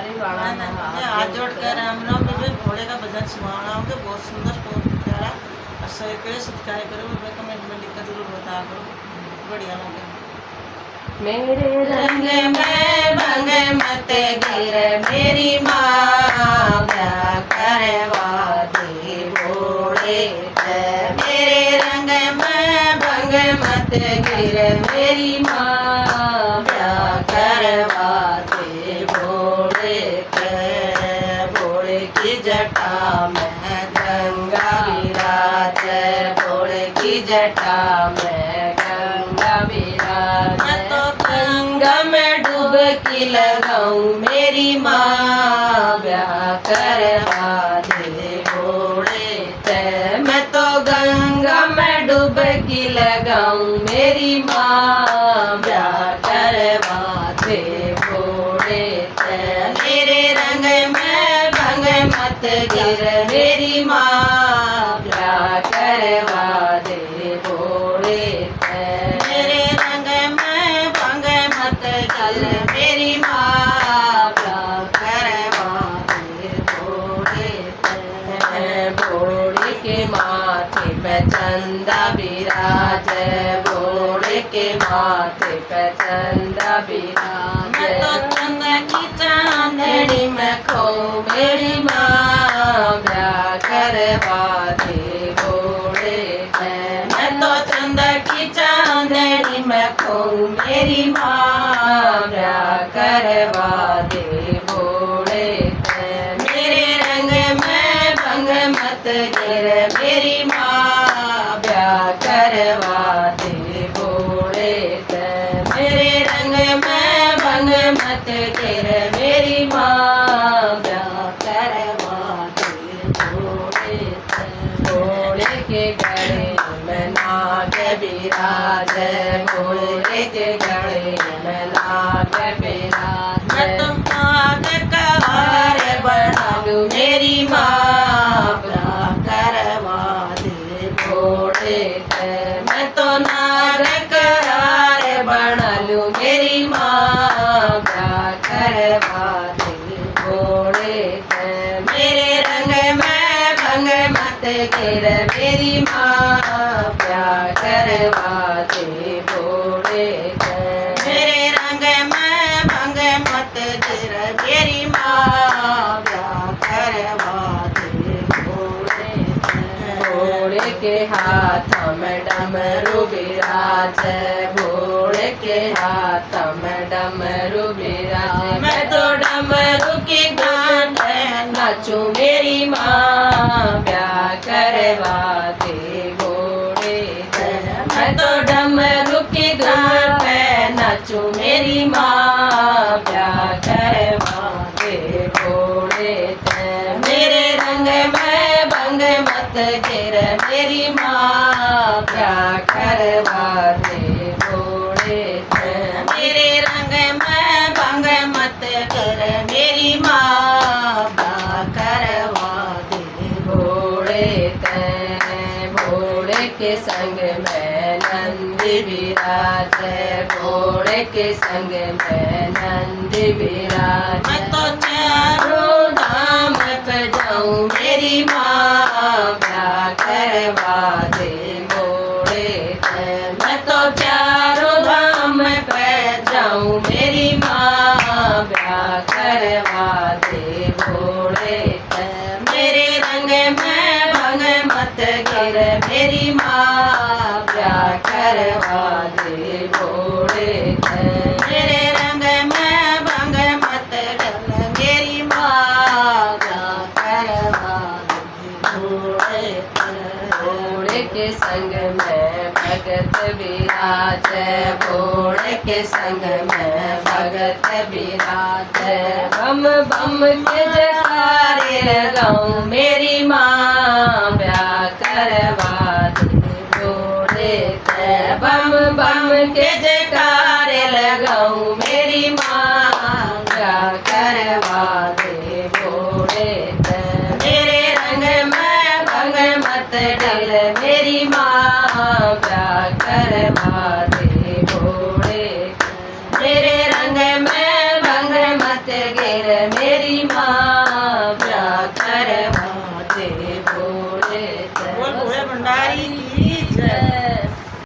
सारी वाला में हाथ जोड़ कर राम राम बेबे भोले का भजन सुनाना होगा बहुत सुंदर बहुत प्यारा और शेयर करो सब्सक्राइब करो बेबे कमेंट में लिख कर जरूर बता करो बढ़िया लगे मेरे रंग में भंग मत गिर मेरी माँ ब्याह करवा दे भोले मेरे रंग में भंग मत गिर मेरी माँ ब्याह करवा दे भोले भोले की जटा में गंगा विराज भोले की जटा में गंगा विराज गंगा में डुबकी लगाऊं मेरी माँ ब्याह करवा दे भोले मैं तो गंगा में डुबकी लगाऊं मेरी माँ ब्याह करवा दे भोले मेरे रंग में भंग मत गिर मेरी माँ ब्याह करवा दे भोले मेरे रंग में भंग मत गिर मेरी माँ ब्याह करवा दे भोले भोले के माथे पे चंदा विराज भोले के माथे पे चंदा विराज मैं तो चंदा की चांदनी में खो मेरी माँ ब्याह करवा दे भोले मैं तो चंदा की चांदनी में खो मेरी माँ ब्याह करवा दे भोले मेरे रंग में भंग मत गिर मेरी माँ ब्याह करवा दे भोले मेरे रंग में भंग मत गिर मेरी माँ ब्याह करवा दे भोले भोले के गले में नाग विराज भोले के गले में नाग विराज मैं तो नाग का हार बना लूं मेरी माँ ब्याह करवा दे भोले मैं तो नाग का हार बना लूं मेरी माँ ब्याह करवा दे भोले मेरे रंग में भंग मत गिर मेरी माँ ब्याह करवा दे भोले मेरे रंग में भंग मत गिर मेरी माँ ब्याह करवा दे भोले भोले के हाथ में डमरू विराज भोले के हाथ में डमरू विराज मैं तो डमरू की गान नाचूं मेरी माँ ब्याह करवा दे भोले मैं तो डमरू की गान नाचूं मेरी माँ ब्याह करवा दे भोले मेरे रंग में भंग मत गिर मेरी माँ ब्याह करवा दे भोले मेरे रंग में भंग मत गिर मेरी माँ ब्याह करवा दे भोले भोले के संग में नंदी विराज भोले के संग में नंदी विराज मैं तो चारों धाम पे जाऊं मेरी माँ ब्याह करवा दे भोले मैं तो चारों धाम पे जाऊं मेरी माँ ब्याह करवा दे भोले मेरे रंग में भंग मत गिर मेरी माँ ब्याह करवा दे भोले मेरे रंग में भंग मत गिर मेरी माँ ब्याह करवा दे भोले भोले के संग में भगत विराज भोले के संग में भगत विराज बम बम के जयकारे लगाऊं मेरी माँ ब्याह करवा दे भोले बम बम के जयकारे लगाऊं मेरी माँ ब्याह करवा दे भोले मेरे रंग में भंग मत डल मेरी माँ ब्याह करवा दे भोले मेरे रंग में भंग मत गिर रे मेरी माँ ब्याह करवाते भोले बोल भोले भंडारी